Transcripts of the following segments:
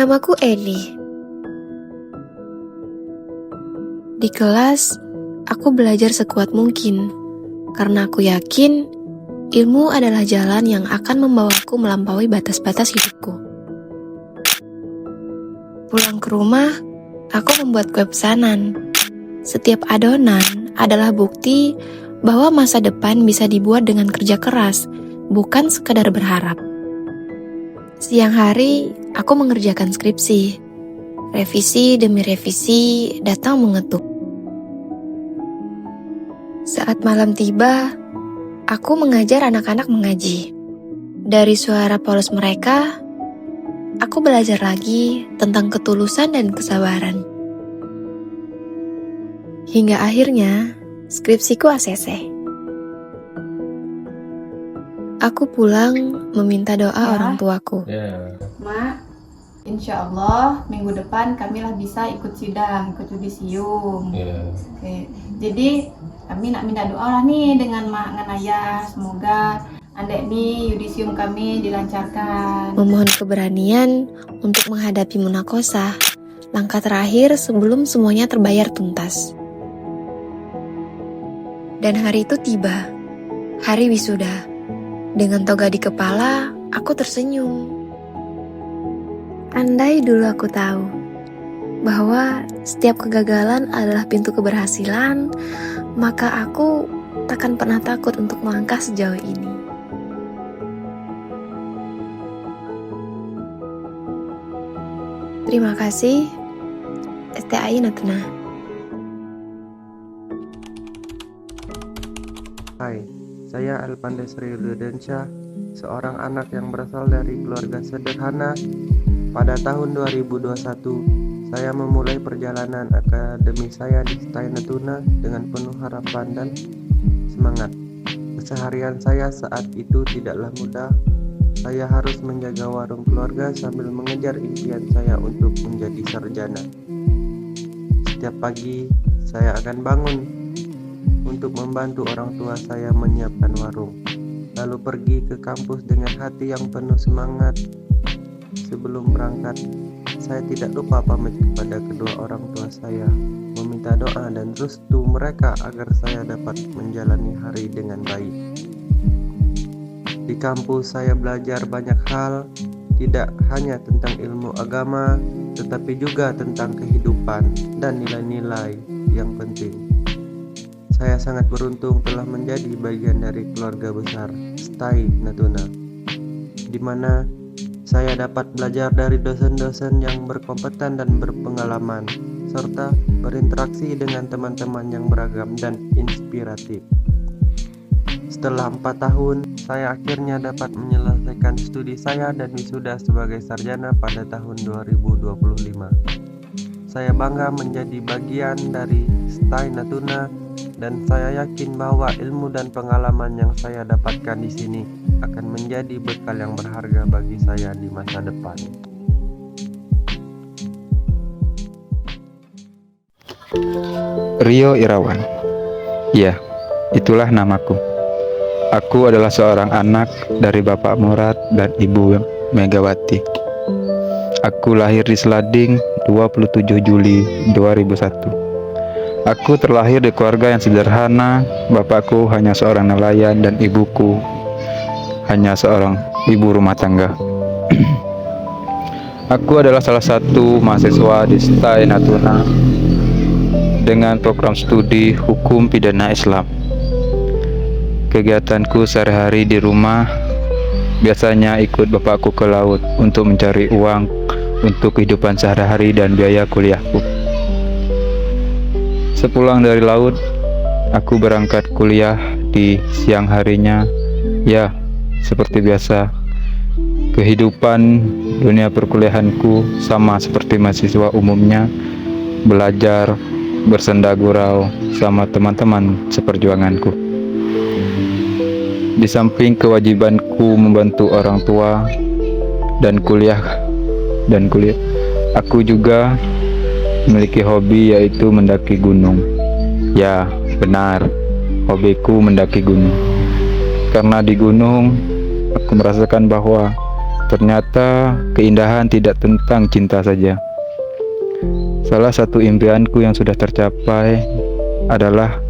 Namaku Eni. Di kelas, aku belajar sekuat mungkin, karena aku yakin ilmu adalah jalan yang akan membawaku melampaui batas-batas hidupku. Pulang ke rumah, aku membuat kue pesanan. Setiap adonan adalah bukti bahwa masa depan bisa dibuat dengan kerja keras, bukan sekadar berharap. Siang hari, aku mengerjakan skripsi. Revisi demi revisi datang mengetuk. Saat malam tiba, aku mengajar anak-anak mengaji. Dari suara polos mereka, aku belajar lagi tentang ketulusan dan kesabaran. Hingga akhirnya, skripsiku ACC. Aku pulang meminta doa orang tuaku. Mak, insya Allah minggu depan kamilah bisa ikut sidang, ikut yudisium. Oke. Jadi kami nak minta doa lah nih dengan mak ngan ayah, semoga andek nih yudisium kami dilancarkan. Memohon keberanian untuk menghadapi munakosah, langkah terakhir sebelum semuanya terbayar tuntas. Dan hari itu tiba, hari wisuda. Dengan toga di kepala, aku tersenyum. Andai dulu aku tahu bahwa setiap kegagalan adalah pintu keberhasilan, maka aku takkan pernah takut untuk melangkah sejauh ini. Terima kasih, STAI Natuna. Hai, saya Alpandesri Rudensyah, seorang anak yang berasal dari keluarga sederhana. Pada tahun 2021, saya memulai perjalanan akademi saya di STAI Natuna dengan penuh harapan dan semangat. Keseharian saya saat itu tidaklah mudah. Saya harus menjaga warung keluarga sambil mengejar impian saya untuk menjadi sarjana. Setiap pagi, saya akan bangun untuk membantu orang tua saya menyiapkan warung, lalu pergi ke kampus dengan hati yang penuh semangat. Sebelum berangkat, saya tidak lupa pamit kepada kedua orang tua saya, meminta doa dan restu mereka agar saya dapat menjalani hari dengan baik. Di kampus saya belajar banyak hal, tidak hanya tentang ilmu agama, tetapi juga tentang kehidupan dan nilai-nilai yang penting. Saya sangat beruntung telah menjadi bagian dari keluarga besar STAI Natuna, di mana saya dapat belajar dari dosen-dosen yang berkompeten dan berpengalaman, serta berinteraksi dengan teman-teman yang beragam dan inspiratif. Setelah 4 tahun, saya akhirnya dapat menyelesaikan studi saya dan wisuda sebagai sarjana pada tahun 2025. Saya bangga menjadi bagian dari STAI Natuna, dan saya yakin bahwa ilmu dan pengalaman yang saya dapatkan di sini akan menjadi bekal yang berharga bagi saya di masa depan. Rio Irawan. Ya, itulah namaku. Aku adalah seorang anak dari Bapak Murad dan Ibu Megawati. Aku lahir di Selading 27 Juli 2001. Aku terlahir di keluarga yang sederhana. Bapakku hanya seorang nelayan dan ibuku hanya seorang ibu rumah tangga. Aku adalah salah satu mahasiswa di STAI Natuna dengan program studi Hukum Pidana Islam. Kegiatanku sehari-hari di rumah biasanya ikut bapakku ke laut untuk mencari uang untuk kehidupan sehari-hari dan biaya kuliahku. Sepulang dari laut, aku berangkat kuliah di siang harinya. Ya, seperti biasa, kehidupan dunia perkuliahanku sama seperti mahasiswa umumnya, belajar, bersenda gurau sama teman-teman seperjuanganku. Di samping kewajibanku membantu orang tua dan kuliah, aku juga memiliki hobi yaitu mendaki gunung. Ya, benar, hobiku mendaki gunung. Karena di gunung, aku merasakan bahwa Ternyata keindahan tidak tentang cinta saja. Salah satu impianku yang sudah tercapai adalah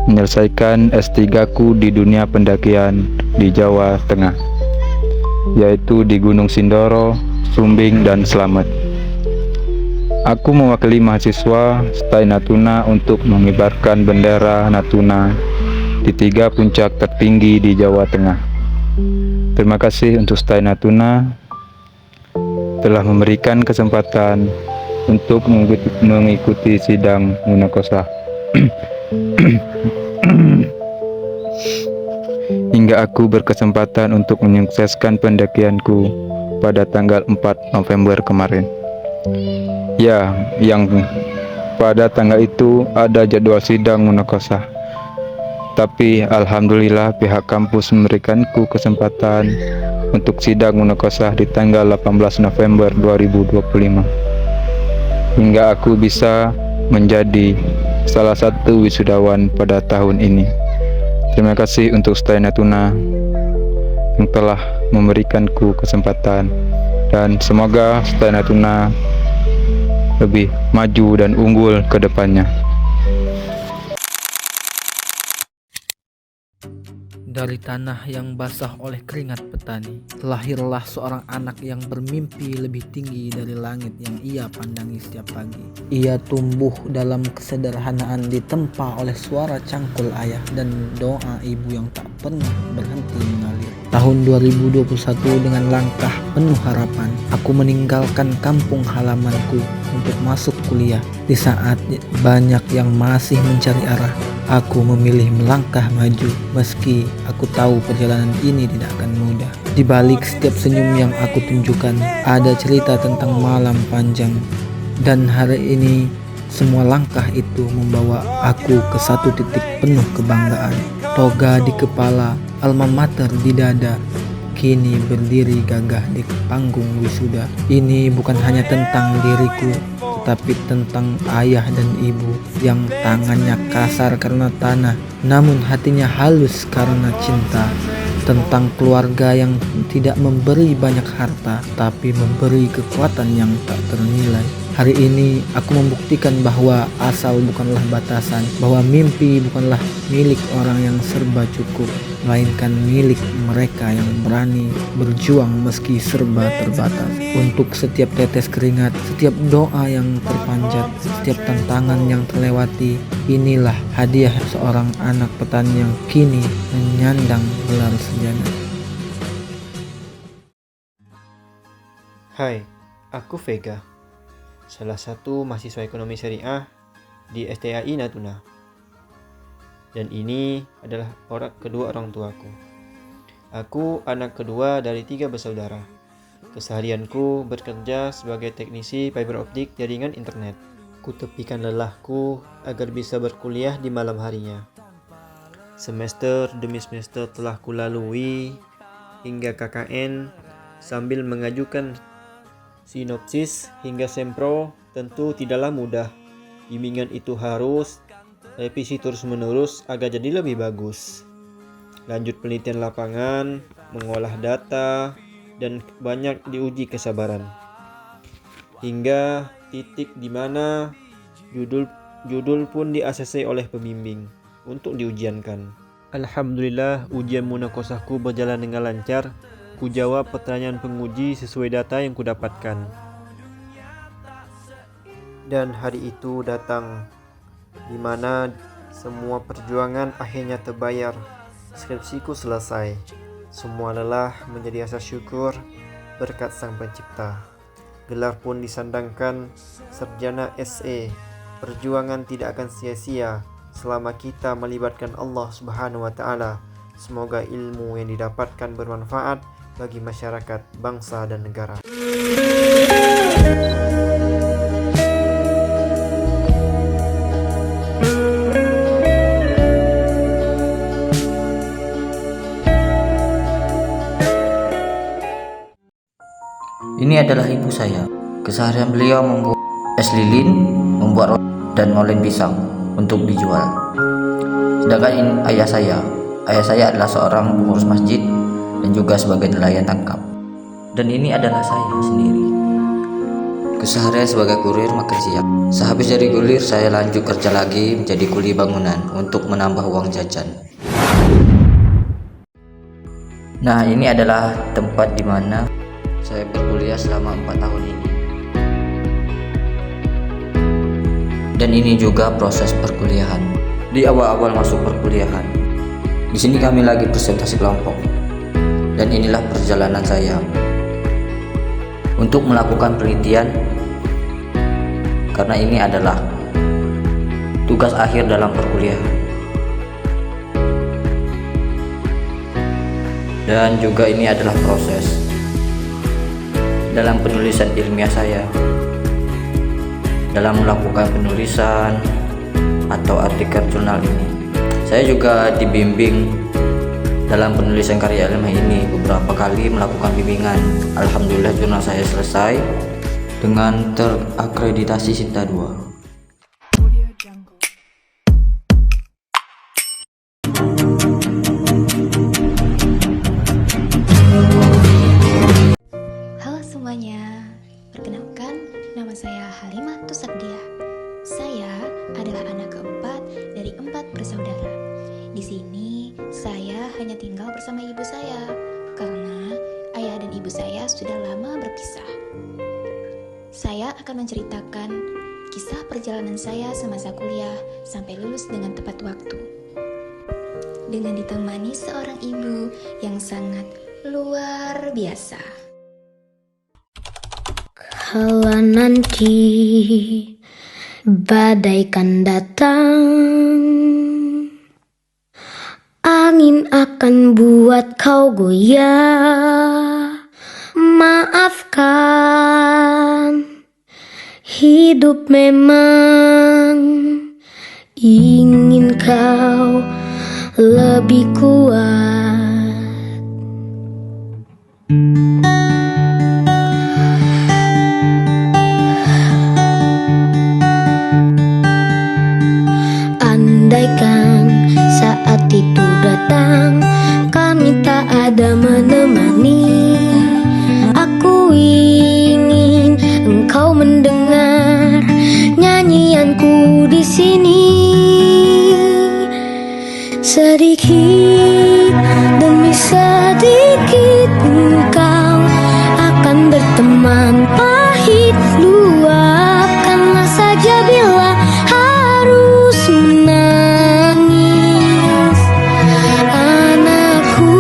menyelesaikan S3-ku di dunia pendakian di Jawa Tengah, yaitu di Gunung Sindoro, Sumbing, dan Slamet. Aku mewakili mahasiswa Stai Natuna untuk mengibarkan bendera Natuna di 3 puncak tertinggi di Jawa Tengah. Terima kasih untuk Stai Natuna telah memberikan kesempatan untuk mengikuti sidang Munakosa. Hingga aku berkesempatan untuk menyukseskan pendakianku pada tanggal 4 November kemarin. Ya, yang pada tanggal itu ada jadwal sidang Munakosa. Tapi alhamdulillah pihak kampus memberikanku kesempatan untuk sidang Munakosa di tanggal 18 November 2025. Hingga aku bisa menjadi salah satu wisudawan pada tahun ini. Terima kasih untuk Stai Natuna yang telah memberikanku kesempatan, dan semoga Stai Natuna lebih maju dan unggul ke depannya. Dari tanah yang basah oleh keringat petani, lahirlah seorang anak yang bermimpi lebih tinggi dari langit yang ia pandangi setiap pagi. Ia tumbuh dalam kesederhanaan, ditempa oleh suara cangkul ayah dan doa ibu yang tak pernah berhenti mengalir. Tahun 2021 dengan langkah penuh harapan, aku meninggalkan kampung halamanku untuk masuk kuliah. Di saat banyak yang masih mencari arah, aku memilih melangkah maju, meski aku tahu perjalanan ini tidak akan mudah. Di balik setiap senyum yang aku tunjukkan, ada cerita tentang malam panjang. Dan hari ini, semua langkah itu membawa aku ke satu titik penuh kebanggaan. Toga di kepala, alma mater di dada, kini berdiri gagah di panggung wisuda. Ini bukan hanya tentang diriku, tetapi tentang ayah dan ibu yang tangannya kasar karena tanah, namun hatinya halus karena cinta. Tentang keluarga yang tidak memberi banyak harta, tapi memberi kekuatan yang tak ternilai. Hari ini aku membuktikan bahwa asal bukanlah batasan, bahwa mimpi bukanlah milik orang yang serba cukup, melainkan milik mereka yang berani berjuang meski serba terbatas. Untuk setiap tetes keringat, setiap doa yang terpanjat, setiap tantangan yang terlewati, inilah hadiah seorang anak petani yang kini menyandang gelar sarjana. Hai, aku Vega, salah satu mahasiswa ekonomi syariah di STAI Natuna. Dan ini adalah kedua orang tuaku. Aku anak kedua dari 3 bersaudara. Keseharianku bekerja sebagai teknisi fiber optik jaringan internet. Kutepikan lelahku agar bisa berkuliah di malam harinya. Semester demi semester telah kulalui hingga KKN sambil mengajukan sinopsis hingga sempro. Tentu tidaklah mudah. Bimbingan itu harus revisi terus-menerus agar jadi lebih bagus. Lanjut penelitian lapangan, mengolah data, dan banyak diuji kesabaran. Hingga titik di mana judul pun di-ACC oleh pembimbing untuk diujiankan. Alhamdulillah, ujian munakosahku berjalan dengan lancar. Ku jawab pertanyaan penguji sesuai data yang kudapatkan. Dan hari itu datang, di mana semua perjuangan akhirnya terbayar. Skripsiku selesai. Semua lelah menjadi rasa syukur berkat Sang Pencipta. Gelar pun disandangkan sarjana SE. Perjuangan tidak akan sia-sia selama kita melibatkan Allah Subhanahu wa taala. Semoga ilmu yang didapatkan bermanfaat bagi masyarakat, bangsa dan negara. Ini adalah ibu saya. Keseharian beliau membuat es lilin, membuat roti dan molen pisang untuk dijual. Sedangkan ini ayah saya. Ayah saya adalah seorang pengurus masjid dan juga sebagai nelayan tangkap. Dan ini adalah saya sendiri. Keseharian sebagai kurir makan siang. Sehabis dari kurir, saya lanjut kerja lagi menjadi kuli bangunan untuk menambah uang jajan. Nah, ini adalah tempat di mana saya berkuliah selama 4 tahun ini. Dan ini juga proses perkuliahan. Di awal-awal masuk perkuliahan, di sini kami lagi presentasi kelompok. Dan inilah perjalanan saya untuk melakukan penelitian, karena ini adalah tugas akhir dalam perkuliahan. Dan juga ini adalah proses dalam penulisan ilmiah saya, dalam melakukan penulisan atau artikel jurnal ini. Saya juga dibimbing dalam penulisan karya ilmiah ini, beberapa kali melakukan bimbingan. Alhamdulillah jurnal saya selesai dengan terakreditasi Sinta 2. Halo semuanya, perkenalkan nama saya Halimah Tusakdiah. Saya adalah anak keempat dari 4 bersaudara. Di sini saya hanya tinggal bersama ibu saya karena ayah dan ibu saya sudah lama berpisah. Saya akan menceritakan kisah perjalanan saya semasa kuliah sampai lulus dengan tepat waktu. Dengan ditemani seorang ibu yang sangat luar biasa. Kala nanti badai kan datang, angin akan buat kau goyah. Maafkan, hidup memang ingin kau lebih kuat. Andaikan saat itu datang, kami tak ada menemani. Aku ingin engkau mendengar nyanyianku di sini. Sedikit demi sedikit engkau akan berteman pahit. Luapkanlah saja bila harus menangis. Anakku,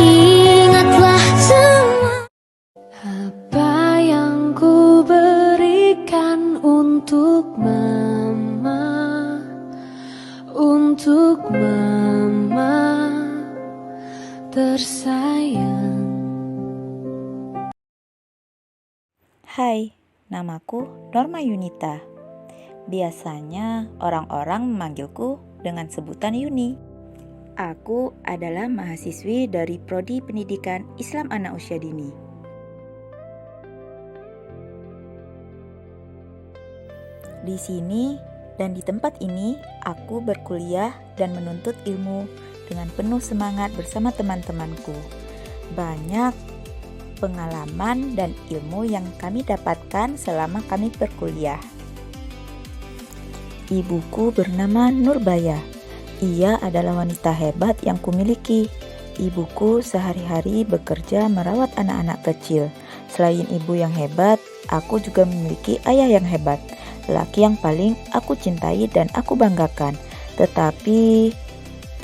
ingatlah semua apa yang ku berikan untuk mama, untuk mama tersayang. Hai, namaku Norma Yunita. Biasanya orang-orang memanggilku dengan sebutan Yuni. Aku adalah mahasiswi dari Prodi Pendidikan Islam Anak Usia Dini. Di sini dan di tempat ini, aku berkuliah dan menuntut ilmu dengan penuh semangat bersama teman-temanku. Banyak pengalaman dan ilmu yang kami dapatkan selama kami berkuliah. Ibuku bernama Nurbaya. Ia adalah wanita hebat yang kumiliki. Ibuku sehari-hari bekerja merawat anak-anak kecil. Selain ibu yang hebat, aku juga memiliki ayah yang hebat, laki yang paling aku cintai dan aku banggakan. Tetapi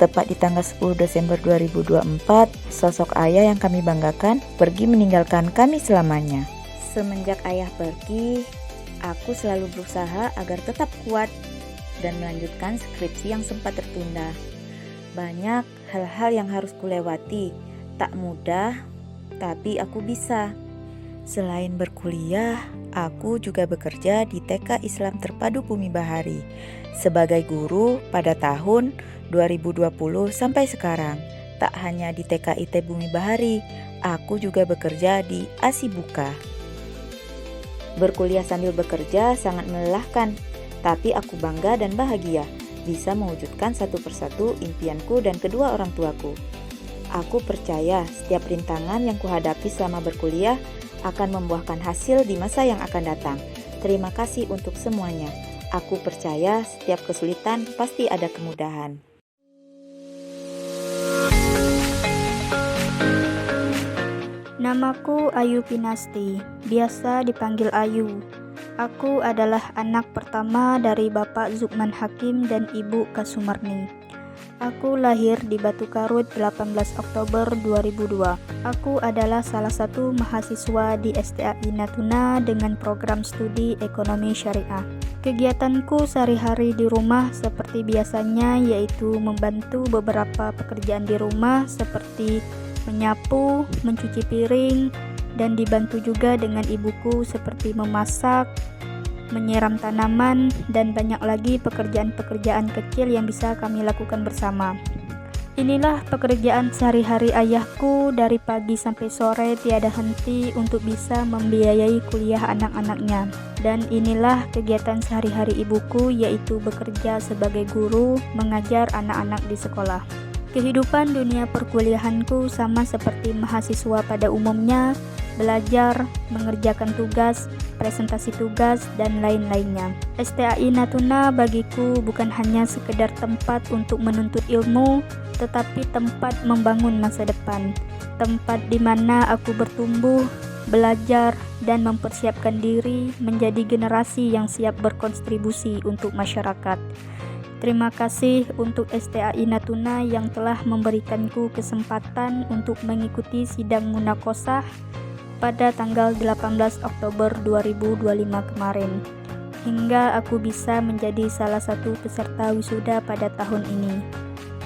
tepat di tanggal 10 Desember 2024, sosok ayah yang kami banggakan pergi meninggalkan kami selamanya. Semenjak ayah pergi, aku selalu berusaha agar tetap kuat dan melanjutkan skripsi yang sempat tertunda. Banyak hal-hal yang harus kulewati, tak mudah, tapi aku bisa. Selain berkuliah, aku juga bekerja di TK Islam Terpadu Bumi Bahari sebagai guru pada tahun 2020 sampai sekarang. Tak hanya di TKIT Bumi Bahari, aku juga bekerja di Asibuka. Berkuliah sambil bekerja sangat melelahkan, tapi aku bangga dan bahagia bisa mewujudkan satu persatu impianku dan kedua orang tuaku. Aku percaya setiap rintangan yang kuhadapi selama berkuliah akan membuahkan hasil di masa yang akan datang. Terima kasih untuk semuanya. Aku percaya setiap kesulitan pasti ada kemudahan. Namaku Ayu Pinasti, biasa dipanggil Ayu. Aku adalah anak pertama dari Bapak Zukman Hakim dan Ibu Kasumarni. Aku lahir di Batu Karut 18 Oktober 2002. Aku adalah salah satu mahasiswa di STAI Natuna dengan program studi ekonomi syariah. Kegiatanku sehari-hari di rumah seperti biasanya yaitu membantu beberapa pekerjaan di rumah seperti menyapu, mencuci piring, dan dibantu juga dengan ibuku seperti memasak, menyiram tanaman, dan banyak lagi pekerjaan-pekerjaan kecil yang bisa kami lakukan bersama. Inilah pekerjaan sehari-hari ayahku dari pagi sampai sore tiada henti untuk bisa membiayai kuliah anak-anaknya. Dan inilah kegiatan sehari-hari ibuku yaitu bekerja sebagai guru mengajar anak-anak di sekolah. Kehidupan dunia perkuliahanku sama seperti mahasiswa pada umumnya, belajar, mengerjakan tugas, presentasi tugas, dan lain-lainnya. STAI Natuna bagiku bukan hanya sekedar tempat untuk menuntut ilmu, tetapi tempat membangun masa depan. Tempat di mana aku bertumbuh, belajar, dan mempersiapkan diri menjadi generasi yang siap berkontribusi untuk masyarakat. Terima kasih untuk STAI Natuna yang telah memberikanku kesempatan untuk mengikuti sidang munakosah pada tanggal 18 Oktober 2025 kemarin, hingga aku bisa menjadi salah satu peserta wisuda pada tahun ini.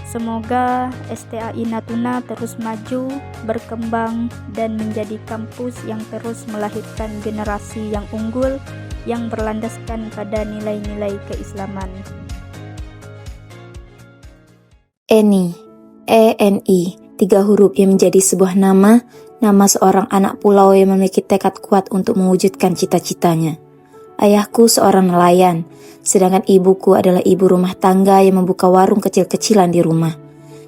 Semoga STAI Natuna terus maju, berkembang, dan menjadi kampus yang terus melahirkan generasi yang unggul yang berlandaskan pada nilai-nilai keislaman. Eni, ENI, 3 huruf yang menjadi sebuah nama seorang anak pulau yang memiliki tekad kuat untuk mewujudkan cita-citanya. Ayahku seorang nelayan, sedangkan ibuku adalah ibu rumah tangga yang membuka warung kecil-kecilan di rumah.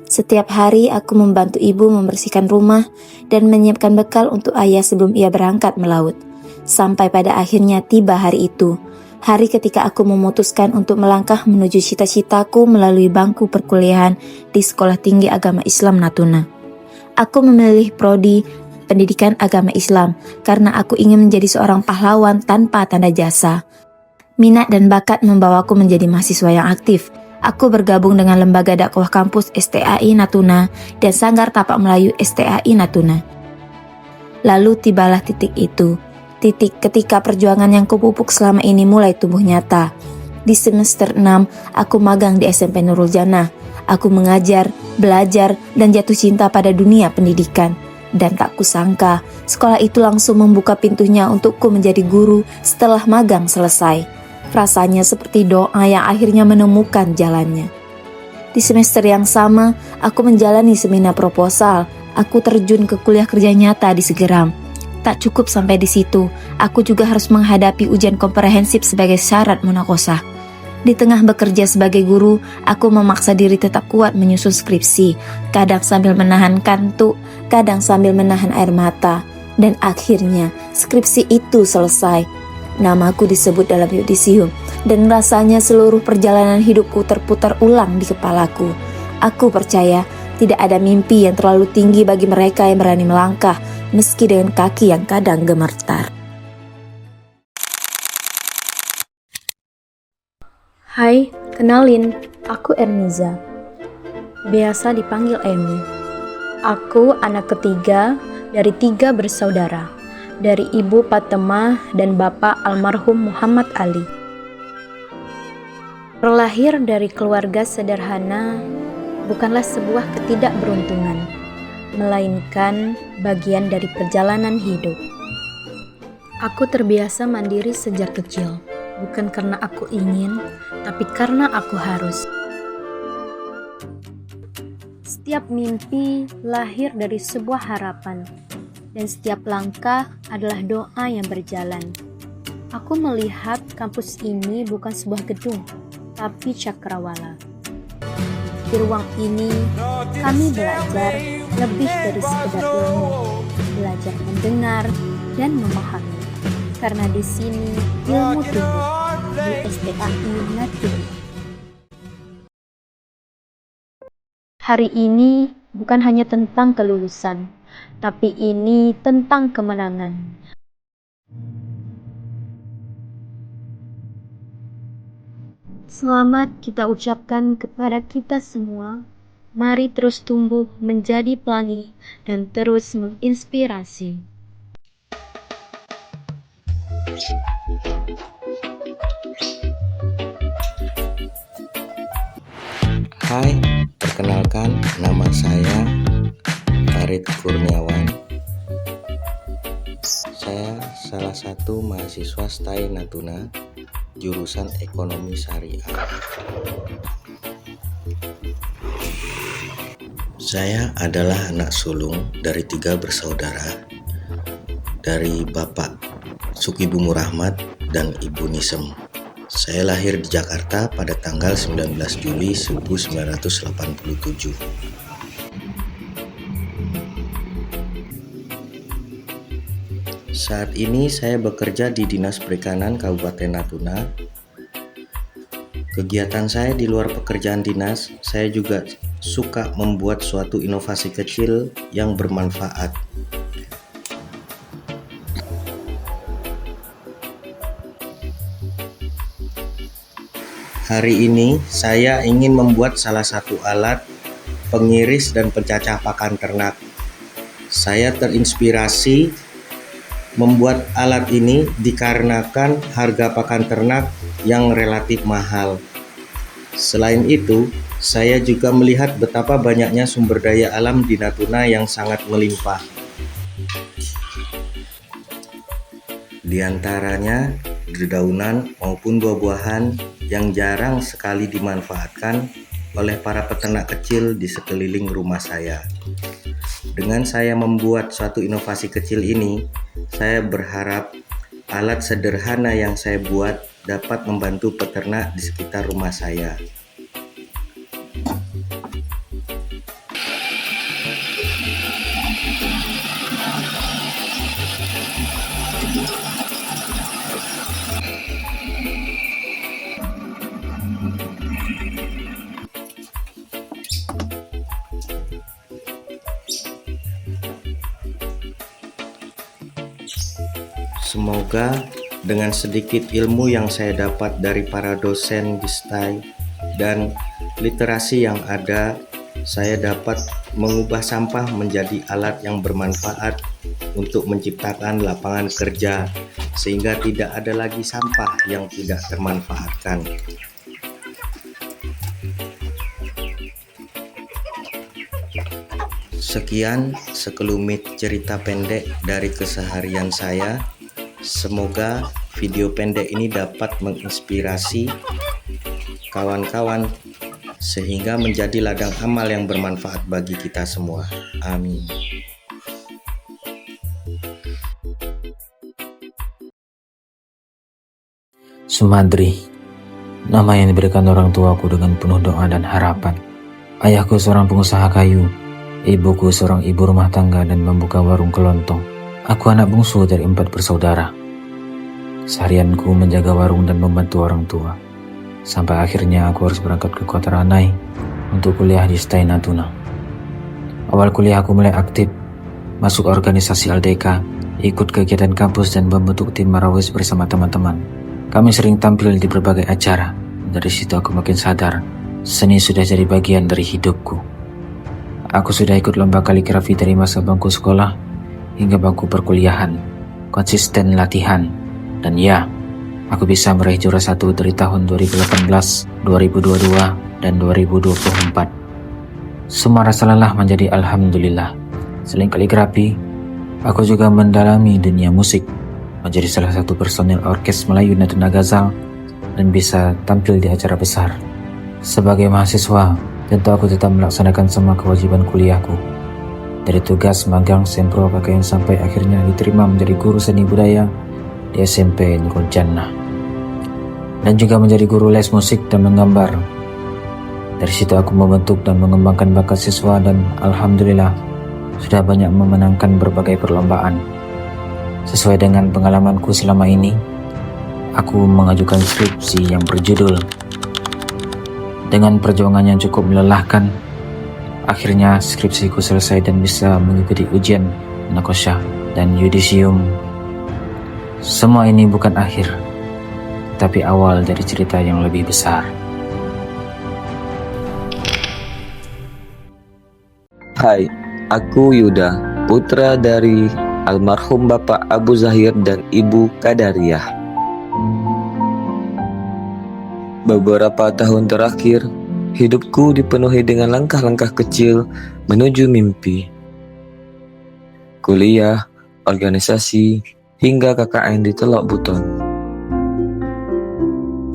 Setiap hari aku membantu ibu membersihkan rumah dan menyiapkan bekal untuk ayah sebelum ia berangkat melaut. Sampai pada akhirnya tiba hari itu. Hari ketika aku memutuskan untuk melangkah menuju cita-citaku melalui bangku perkuliahan di Sekolah Tinggi Agama Islam Natuna. Aku memilih prodi Pendidikan Agama Islam karena aku ingin menjadi seorang pahlawan tanpa tanda jasa. Minat dan bakat membawaku menjadi mahasiswa yang aktif. Aku bergabung dengan lembaga dakwah kampus STAI Natuna dan Sanggar Tapak Melayu STAI Natuna. Lalu tibalah titik itu. Titik ketika perjuangan yang kupupuk selama ini mulai tumbuh nyata. Di semester 6, aku magang di SMP Nurul Jannah. Aku mengajar, belajar, dan jatuh cinta pada dunia pendidikan. Dan tak kusangka, sekolah itu langsung membuka pintunya untukku menjadi guru setelah magang selesai. Rasanya seperti doa yang akhirnya menemukan jalannya. Di semester yang sama, aku menjalani seminar proposal. Aku terjun ke kuliah kerja nyata di Segeram. Tak cukup sampai di situ, aku juga harus menghadapi ujian komprehensif sebagai syarat munakosah. Di tengah bekerja sebagai guru, aku memaksa diri tetap kuat menyusun skripsi, kadang sambil menahan kantuk, kadang sambil menahan air mata. Dan akhirnya, skripsi itu selesai. Namaku disebut dalam yudisium, dan rasanya seluruh perjalanan hidupku terputar ulang di kepalaku. Aku percaya, tidak ada mimpi yang terlalu tinggi bagi mereka yang berani melangkah, meski dengan kaki yang kadang gemetar. Hai, kenalin, aku Erniza. Biasa dipanggil Emi. Aku anak ketiga dari 3 bersaudara, dari ibu Fatemah dan bapak almarhum Muhammad Ali. Terlahir dari keluarga sederhana bukanlah sebuah ketidakberuntungan, melainkan bagian dari perjalanan hidup. Aku terbiasa mandiri sejak kecil, bukan karena aku ingin, tapi karena aku harus. Setiap mimpi lahir dari sebuah harapan, dan setiap langkah adalah doa yang berjalan. Aku melihat kampus ini bukan sebuah gedung, tapi cakrawala. Di ruang ini, kami belajar lebih dari sekedar ilmu, belajar mendengar dan memahami. Karena di sini ilmu tumbuh di STAI Natuna. Hari ini bukan hanya tentang kelulusan, tapi ini tentang kemenangan. Selamat kita ucapkan kepada kita semua. Mari terus tumbuh menjadi pelangi dan terus menginspirasi. Hai, perkenalkan nama saya Farid Kurniawan. Saya salah satu mahasiswa STAI Natuna, jurusan Ekonomi Syariah. Saya adalah anak sulung dari 3 bersaudara, dari Bapak Sukibu Murahmat dan Ibu Nisem. Saya lahir di Jakarta pada tanggal 19 Juli 1987. Saat ini saya bekerja di Dinas Perikanan Kabupaten Natuna. Kegiatan saya di luar pekerjaan dinas, saya juga suka membuat suatu inovasi kecil yang bermanfaat. Hari ini saya ingin membuat salah satu alat pengiris dan pencacah pakan ternak. Saya terinspirasi membuat alat ini dikarenakan harga pakan ternak yang relatif mahal. Selain itu, saya juga melihat betapa banyaknya sumber daya alam di Natuna yang sangat melimpah. Di antaranya dedaunan maupun buah-buahan yang jarang sekali dimanfaatkan oleh para peternak kecil di sekeliling rumah saya. Dengan saya membuat suatu inovasi kecil ini, saya berharap alat sederhana yang saya buat dapat membantu peternak di sekitar rumah saya. Semoga dengan sedikit ilmu yang saya dapat dari para dosen di STAI dan literasi yang ada, saya dapat mengubah sampah menjadi alat yang bermanfaat untuk menciptakan lapangan kerja, sehingga tidak ada lagi sampah yang tidak termanfaatkan. Sekian sekelumit cerita pendek dari keseharian saya. Semoga video pendek ini dapat menginspirasi kawan-kawan sehingga menjadi ladang amal yang bermanfaat bagi kita semua. Amin. Sumadri, nama yang diberikan orang tuaku dengan penuh doa dan harapan. Ayahku seorang pengusaha kayu, ibuku seorang ibu rumah tangga dan membuka warung kelontong. Aku anak bungsu dari 4 bersaudara. Seharianku menjaga warung dan membantu orang tua. Sampai akhirnya aku harus berangkat ke kota Ranai untuk kuliah di STAI Natuna. Awal kuliah aku mulai aktif, masuk organisasi LDK, ikut kegiatan kampus dan membentuk tim marawis bersama teman-teman. Kami sering tampil di berbagai acara. Dari situ aku makin sadar, seni sudah jadi bagian dari hidupku. Aku sudah ikut lomba kaligrafi dari masa bangku sekolah hingga bangku perkuliahan, konsisten latihan, dan ya, aku bisa meraih juara 1 dari tahun 2018, 2022, dan 2024. Semua rasa lelah menjadi alhamdulillah. Selain kaligrafi, aku juga mendalami dunia musik, menjadi salah satu personil orkes Melayu Natuna Gazal, dan bisa tampil di acara besar. Sebagai mahasiswa, tentu aku tetap melaksanakan semua kewajiban kuliahku. Dari tugas magang sempro pakaian sampai akhirnya diterima menjadi guru seni budaya di SMP Nurul Jannah. Dan juga menjadi guru les musik dan menggambar. Dari situ aku membentuk dan mengembangkan bakat siswa dan alhamdulillah sudah banyak memenangkan berbagai perlombaan. Sesuai dengan pengalamanku selama ini, aku mengajukan skripsi yang berjudul. Dengan perjuangan yang cukup melelahkan, akhirnya skripsiku selesai dan bisa mengikuti ujian Nakosha dan yudisium. Semua ini bukan akhir, tapi awal dari cerita yang lebih besar. Hai, aku Yuda, putra dari almarhum Bapak Abu Zahir dan Ibu Qadariyah. Beberapa tahun terakhir, hidupku dipenuhi dengan langkah-langkah kecil menuju mimpi. Kuliah, organisasi, hingga KKN di Teluk Buton.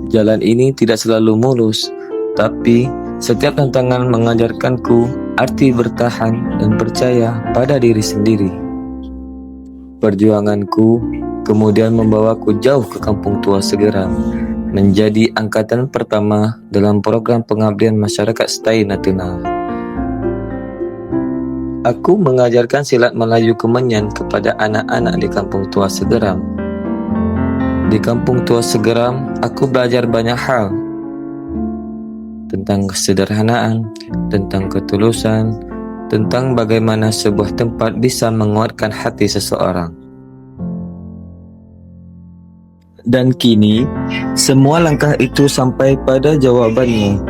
Jalan ini tidak selalu mulus, tapi setiap tantangan mengajarkanku arti bertahan dan percaya pada diri sendiri. Perjuanganku kemudian membawaku jauh ke Kampung Tua Segeram, menjadi angkatan pertama dalam program pengabdian masyarakat Setai Natuna. Aku mengajarkan silat Melayu Kemenyan kepada anak-anak di Kampung Tua Segeram. Di Kampung Tua Segeram, aku belajar banyak hal tentang kesederhanaan, tentang ketulusan, tentang bagaimana sebuah tempat bisa menguatkan hati seseorang. Dan kini, semua langkah itu sampai pada jawabannya.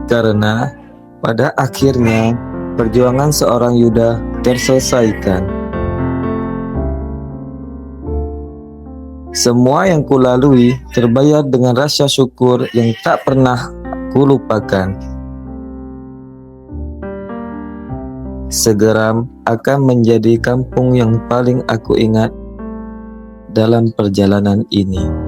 Karena pada akhirnya perjuangan seorang Yuda terselesaikan. Semua yang kulalui terbayar dengan rasa syukur yang tak pernah kulupakan. Segeram akan menjadi kampung yang paling aku ingat dalam perjalanan ini.